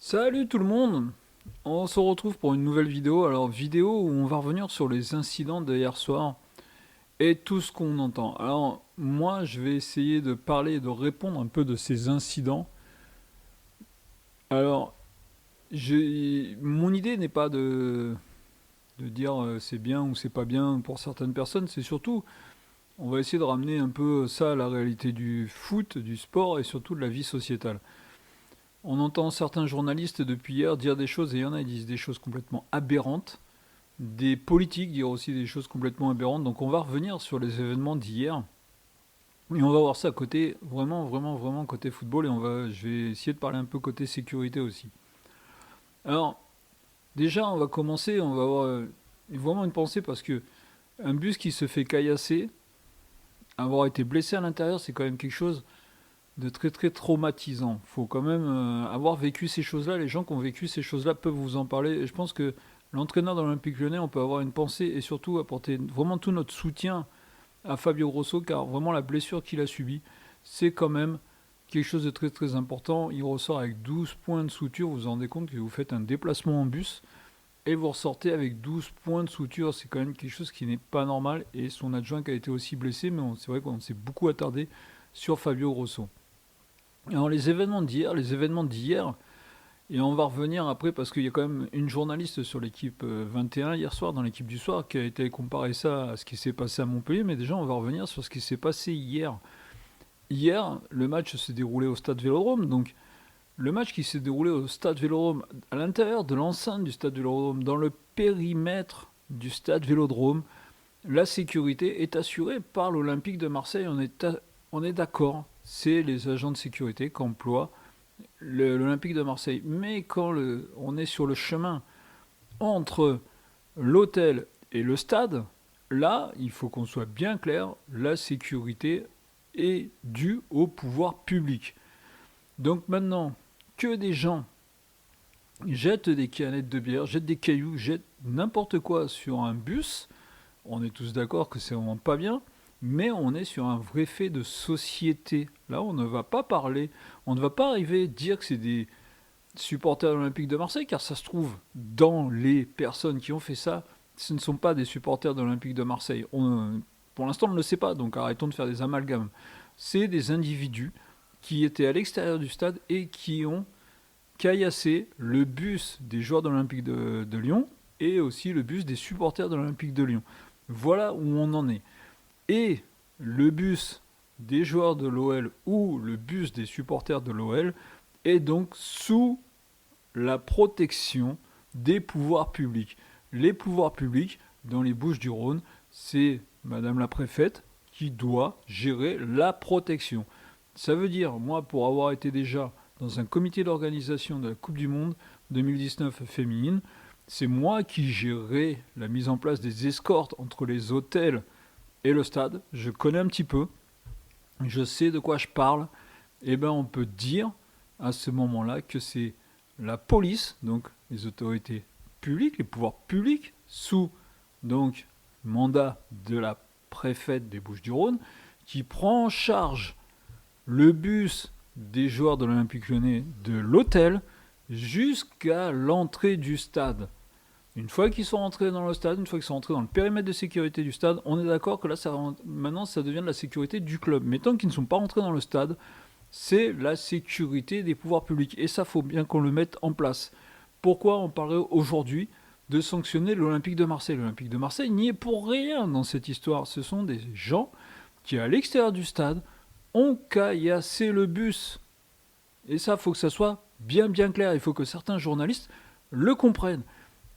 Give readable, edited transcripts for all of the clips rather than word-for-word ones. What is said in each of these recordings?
Salut tout le monde. On se retrouve pour une nouvelle vidéo. Alors vidéo où on va revenir sur les incidents d'hier soir et tout ce qu'on entend. Alors moi je vais essayer de parler et de répondre un peu de ces incidents. Alors mon idée n'est pas de dire c'est bien ou c'est pas bien pour certaines personnes. C'est surtout on va essayer de ramener un peu ça à la réalité du foot, du sport et surtout de la vie sociétale. On entend certains journalistes depuis hier dire des choses, et il y en a qui disent des choses complètement aberrantes, des politiques dire aussi des choses complètement aberrantes. Donc on va revenir sur les événements d'hier, et on va voir ça côté, vraiment, vraiment, vraiment côté football, et je vais essayer de parler un peu côté sécurité aussi. Alors, déjà, on va commencer, on va avoir vraiment une pensée, parce que un bus qui se fait caillasser, avoir été blessé à l'intérieur, c'est quand même quelque chose de très très traumatisant. Faut quand même avoir vécu ces choses-là. Les gens qui ont vécu ces choses-là peuvent vous en parler. Et je pense que l'entraîneur de l'Olympique Lyonnais, on peut avoir une pensée et surtout apporter vraiment tout notre soutien à Fabio Grosso, car vraiment la blessure qu'il a subie, c'est quand même quelque chose de très très important. Il ressort avec 12 points de suture. Vous vous rendez compte que vous faites un déplacement en bus et vous ressortez avec 12 points de suture. C'est quand même quelque chose qui n'est pas normal. Et son adjoint qui a été aussi blessé, mais c'est vrai qu'on s'est beaucoup attardé sur Fabio Grosso. Alors les événements d'hier, et on va revenir après parce qu'il y a quand même une journaliste sur l'équipe 21 hier soir, dans l'équipe du soir, qui a été comparé ça à ce qui s'est passé à Montpellier, mais déjà on va revenir sur ce qui s'est passé hier. Hier, le match s'est déroulé au stade Vélodrome, donc le match qui s'est déroulé au stade Vélodrome, à l'intérieur de l'enceinte du stade Vélodrome, dans le périmètre du stade Vélodrome, la sécurité est assurée par l'Olympique de Marseille, on est d'accord, c'est les agents de sécurité qu'emploie l'Olympique de Marseille. Mais quand on est sur le chemin entre l'hôtel et le stade, là, il faut qu'on soit bien clair, la sécurité est due au pouvoir public. Donc maintenant, que des gens jettent des canettes de bière, jettent des cailloux, jettent n'importe quoi sur un bus, on est tous d'accord que c'est vraiment pas bien, mais on est sur un vrai fait de société. Là, on ne va pas parler, on ne va pas arriver à dire que c'est des supporters de l'Olympique de Marseille, car ça se trouve, dans les personnes qui ont fait ça, ce ne sont pas des supporters de l'Olympique de Marseille. Pour l'instant, on ne le sait pas, donc arrêtons de faire des amalgames. C'est des individus qui étaient à l'extérieur du stade et qui ont caillassé le bus des joueurs de l'Olympique de Lyon et aussi le bus des supporters de l'Olympique de Lyon. Voilà où on en est. Et le bus des joueurs de l'OL ou le bus des supporters de l'OL est donc sous la protection des pouvoirs publics. Les pouvoirs publics, dans les Bouches-du-Rhône, c'est Madame la préfète qui doit gérer la protection. Ça veut dire, moi, pour avoir été déjà dans un comité d'organisation de la Coupe du Monde 2019 féminine, c'est moi qui gérerai la mise en place des escortes entre les hôtels et le stade. Je connais un petit peu, je sais de quoi je parle. Et ben on peut dire à ce moment-là que c'est la police, donc les autorités publiques, les pouvoirs publics, sous donc mandat de la préfète des Bouches-du-Rhône, qui prend en charge le bus des joueurs de l'Olympique Lyonnais de l'hôtel jusqu'à l'entrée du stade. Une fois qu'ils sont rentrés dans le stade, une fois qu'ils sont rentrés dans le périmètre de sécurité du stade, on est d'accord que là, maintenant, ça devient de la sécurité du club. Mais tant qu'ils ne sont pas rentrés dans le stade, c'est la sécurité des pouvoirs publics. Et ça, faut bien qu'on le mette en place. Pourquoi on parlerait aujourd'hui de sanctionner l'Olympique de Marseille? L'Olympique de Marseille n'y est pour rien dans cette histoire. Ce sont des gens qui, à l'extérieur du stade, ont caillassé le bus. Et ça, il faut que ça soit bien bien clair. Il faut que certains journalistes le comprennent.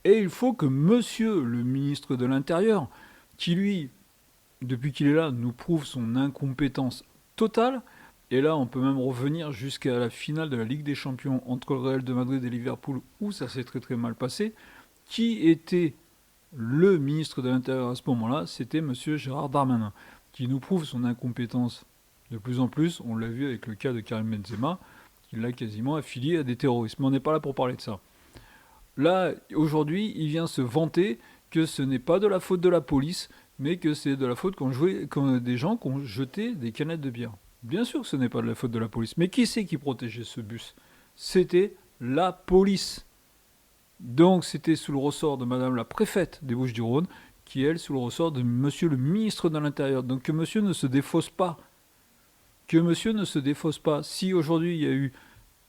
Et il faut que monsieur le ministre de l'Intérieur, qui lui, depuis qu'il est là, nous prouve son incompétence totale, et là on peut même revenir jusqu'à la finale de la Ligue des Champions entre le Real de Madrid et Liverpool, où ça s'est très très mal passé, qui était le ministre de l'Intérieur à ce moment-là? C'était monsieur Gérard Darmanin, qui nous prouve son incompétence de plus en plus. On l'a vu avec le cas de Karim Benzema, qui l'a quasiment affilié à des terroristes. Mais on n'est pas là pour parler de ça. Là, aujourd'hui, il vient se vanter que ce n'est pas de la faute de la police, mais que c'est de la faute des gens qui ont jeté des canettes de bière. Bien sûr que ce n'est pas de la faute de la police, mais qui c'est qui protégeait ce bus? C'était la police. Donc c'était sous le ressort de madame la préfète des Bouches-du-Rhône, qui est elle sous le ressort de monsieur le ministre de l'Intérieur. Donc que monsieur ne se défausse pas. Que monsieur ne se défausse pas. Si aujourd'hui il y a eu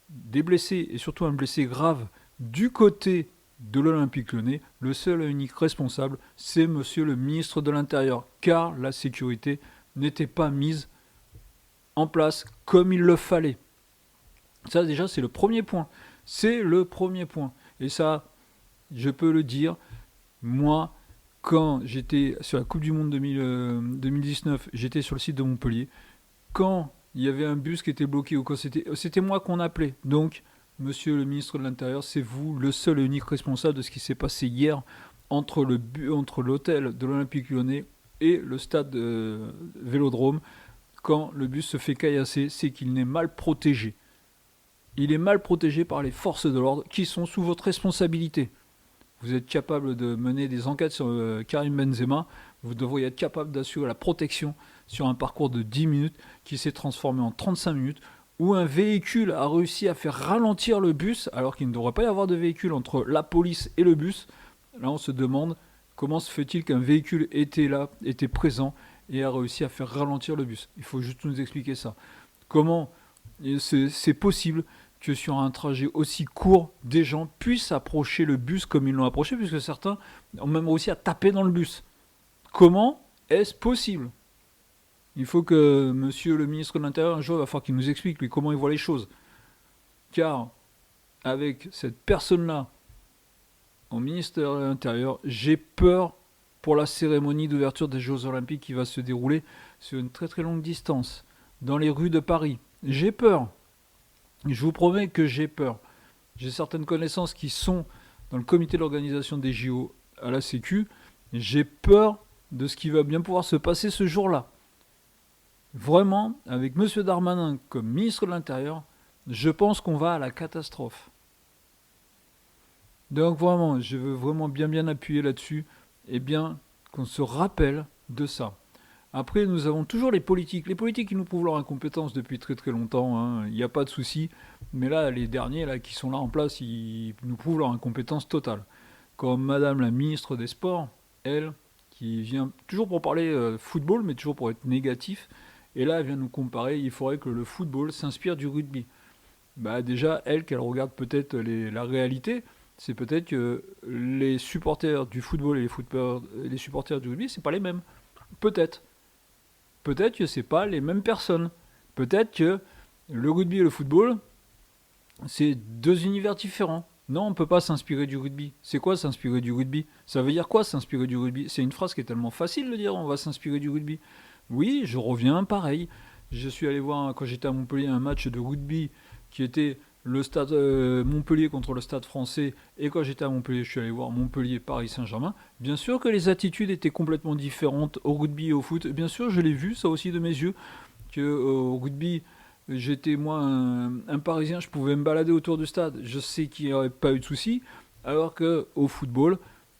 des blessés, et surtout un blessé grave, du côté de l'Olympique Lyonnais, le seul et unique responsable, c'est monsieur le ministre de l'Intérieur, car la sécurité n'était pas mise en place comme il le fallait. Ça déjà c'est le premier point. C'est le premier point. Et ça, je peux le dire, moi, quand j'étais sur la Coupe du Monde 2019, j'étais sur le site de Montpellier, quand il y avait un bus qui était bloqué ou quand c'était moi qu'on appelait. Donc, monsieur le ministre de l'Intérieur, c'est vous le seul et unique responsable de ce qui s'est passé hier entre l'hôtel de l'Olympique Lyonnais et le stade Vélodrome. Quand le bus se fait caillasser, c'est qu'il n'est mal protégé. Il est mal protégé par les forces de l'ordre qui sont sous votre responsabilité. Vous êtes capable de mener des enquêtes sur Karim Benzema, vous devriez être capable d'assurer la protection sur un parcours de 10 minutes qui s'est transformé en 35 minutes, où un véhicule a réussi à faire ralentir le bus, alors qu'il ne devrait pas y avoir de véhicule entre la police et le bus. Là, on se demande comment se fait-il qu'un véhicule était là, était présent, et a réussi à faire ralentir le bus. Il faut juste nous expliquer ça. Comment c'est possible que sur un trajet aussi court, des gens puissent approcher le bus comme ils l'ont approché, puisque certains ont même réussi à taper dans le bus. Comment est-ce possible ? Il faut que monsieur le ministre de l'Intérieur, un jour, il va falloir qu'il nous explique lui, comment il voit les choses. Car avec cette personne-là, au ministère de l'Intérieur, j'ai peur pour la cérémonie d'ouverture des Jeux Olympiques qui va se dérouler sur une très très longue distance, dans les rues de Paris. J'ai peur. Je vous promets que j'ai peur. J'ai certaines connaissances qui sont dans le comité d'organisation des JO à la Sécu. J'ai peur de ce qui va bien pouvoir se passer ce jour-là. Vraiment, avec M. Darmanin comme ministre de l'Intérieur, je pense qu'on va à la catastrophe. Donc vraiment, je veux vraiment bien appuyer là-dessus, et bien qu'on se rappelle de ça. Après, nous avons toujours les politiques. Les politiques qui nous prouvent leur incompétence depuis très très longtemps, hein. Il n'y a pas de souci. Mais là, les derniers là, qui sont là en place, ils nous prouvent leur incompétence totale. Comme Madame la ministre des Sports, elle, qui vient toujours pour parler football, mais toujours pour être négatif. Et là, elle vient nous comparer, il faudrait que le football s'inspire du rugby. Bah déjà, elle, qu'elle regarde peut-être la réalité, c'est peut-être que les supporters du football et les supporters du rugby, c'est pas les mêmes. Peut-être. Peut-être que c'est pas les mêmes personnes. Peut-être que le rugby et le football, c'est deux univers différents. Non, on ne peut pas s'inspirer du rugby. C'est quoi s'inspirer du rugby ? Ça veut dire quoi s'inspirer du rugby ? C'est une phrase qui est tellement facile de dire on va s'inspirer du rugby. Oui, je reviens pareil. Je suis allé voir quand j'étais à Montpellier un match de rugby qui était le stade Montpellier contre le stade français. Et quand j'étais à Montpellier, je suis allé voir Montpellier-Paris Saint-Germain. Bien sûr que les attitudes étaient complètement différentes au rugby et au foot. Bien sûr, je l'ai vu, ça aussi de mes yeux, qu'au rugby, j'étais moi un Parisien, je pouvais me balader autour du stade. Je sais qu'il n'y aurait pas eu de soucis. Alors qu'au football,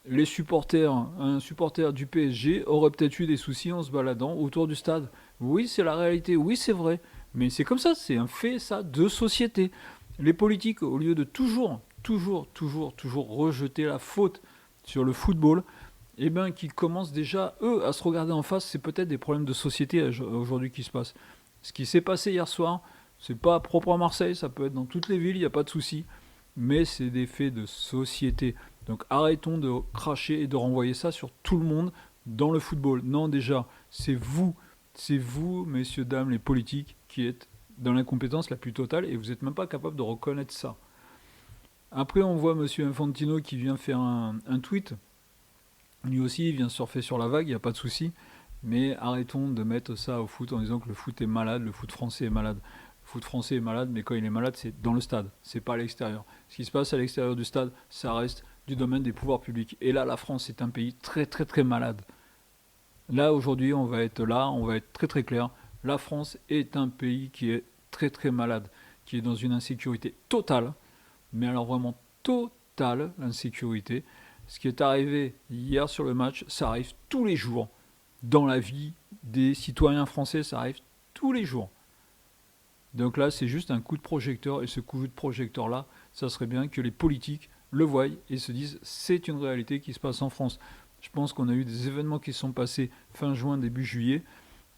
un supporter du PSG aurait peut-être eu des soucis en se baladant autour du stade. Oui, c'est la réalité, oui, c'est vrai. Mais c'est comme ça, c'est un fait, ça, de société. Les politiques, au lieu de toujours rejeter la faute sur le football, eh ben, qui commencent déjà, eux, à se regarder en face, c'est peut-être des problèmes de société aujourd'hui qui se passent. Ce qui s'est passé hier soir, c'est pas propre à Marseille, ça peut être dans toutes les villes, il n'y a pas de souci, mais c'est des faits de société. Donc arrêtons de cracher et de renvoyer ça sur tout le monde dans le football. Non, déjà, c'est vous, messieurs, dames, les politiques, qui êtes dans l'incompétence la plus totale et vous n'êtes même pas capable de reconnaître ça. Après, on voit monsieur Infantino qui vient faire un tweet. Lui aussi, il vient surfer sur la vague, il n'y a pas de souci. Mais arrêtons de mettre ça au foot en disant que le foot est malade, le foot français est malade. Le foot français est malade, mais quand il est malade, c'est dans le stade, c'est pas à l'extérieur. Ce qui se passe à l'extérieur du stade, ça reste du domaine des pouvoirs publics. Et là, la France est un pays très très très malade. Là, aujourd'hui, on va être très très clair. La France est un pays qui est très très malade, qui est dans une insécurité totale, mais alors vraiment totale, l'insécurité. Ce qui est arrivé hier sur le match, ça arrive tous les jours. Dans la vie des citoyens français, ça arrive tous les jours. Donc là, c'est juste un coup de projecteur, et ce coup de projecteur-là, ça serait bien que les politiques le voient et se disent c'est une réalité qui se passe en France. Je pense qu'on a eu des événements qui sont passés fin juin, début juillet.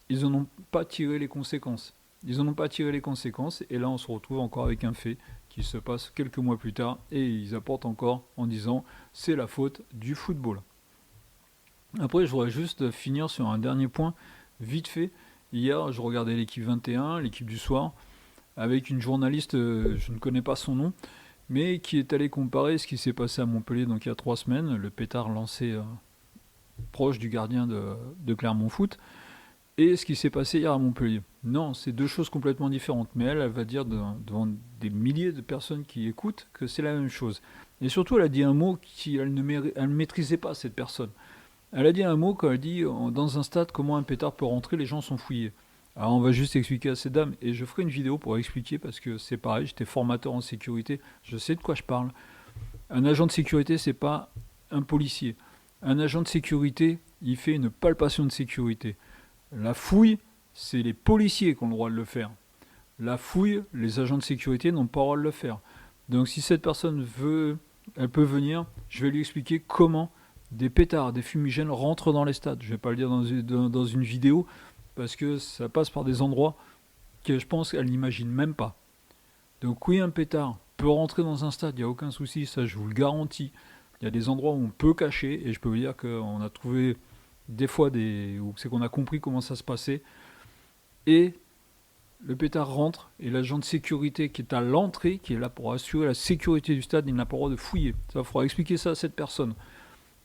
Ils n'en ont pas tiré les conséquences. Ils n'en ont pas tiré les conséquences et là on se retrouve encore avec un fait qui se passe quelques mois plus tard et ils apportent encore en disant c'est la faute du football. Après je voudrais juste finir sur un dernier point vite fait. Hier je regardais l'équipe 21, l'équipe du soir, avec une journaliste, je ne connais pas son nom, mais qui est allée comparer ce qui s'est passé à Montpellier donc il y a 3 semaines, le pétard lancé proche du gardien de Clermont Foot, et ce qui s'est passé hier à Montpellier. Non, c'est deux choses complètement différentes. Mais elle va dire devant des milliers de personnes qui écoutent que c'est la même chose. Et surtout, elle a dit un mot qu'elle ne maîtrisait pas, cette personne. Elle a dit un mot quand elle dit dans un stade, comment un pétard peut rentrer, les gens sont fouillés. Alors on va juste expliquer à ces dames, et je ferai une vidéo pour expliquer, parce que c'est pareil, j'étais formateur en sécurité, je sais de quoi je parle. Un agent de sécurité, c'est pas un policier. Un agent de sécurité, il fait une palpation de sécurité. La fouille, c'est les policiers qui ont le droit de le faire. La fouille, les agents de sécurité n'ont pas le droit de le faire. Donc si cette personne veut, elle peut venir, je vais lui expliquer comment des pétards, des fumigènes rentrent dans les stades. Je ne vais pas le dire dans une vidéo, parce que ça passe par des endroits que je pense qu'elle n'imagine même pas. Donc oui, un pétard peut rentrer dans un stade, il n'y a aucun souci, ça je vous le garantis. Il y a des endroits où on peut cacher, et je peux vous dire qu'on a trouvé des fois où c'est qu'on a compris comment ça se passait. Et le pétard rentre, et l'agent de sécurité qui est à l'entrée, qui est là pour assurer la sécurité du stade, il n'a pas le droit de fouiller. Ça, il faudra expliquer ça à cette personne.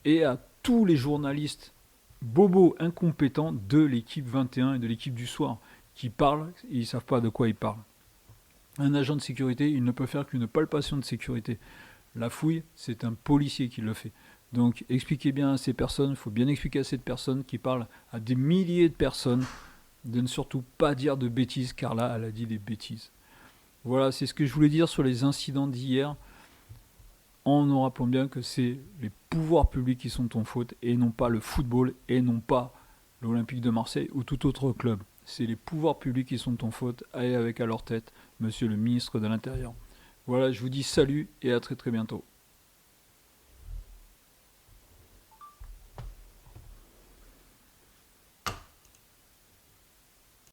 Et à tous les journalistes bobos incompétents de l'équipe 21 et de l'équipe du soir, qui parlent, et ils ne savent pas de quoi ils parlent. Un agent de sécurité, il ne peut faire qu'une palpation de sécurité. La fouille, c'est un policier qui le fait. Donc expliquez bien à ces personnes, il faut bien expliquer à cette personne qui parle à des milliers de personnes de ne surtout pas dire de bêtises, car là, elle a dit des bêtises. Voilà, c'est ce que je voulais dire sur les incidents d'hier, en nous rappelant bien que c'est les pouvoirs publics qui sont en faute, et non pas le football, et non pas l'Olympique de Marseille ou tout autre club. C'est les pouvoirs publics qui sont en faute, et avec à leur tête, monsieur le ministre de l'Intérieur. Voilà, je vous dis salut, et à très très bientôt.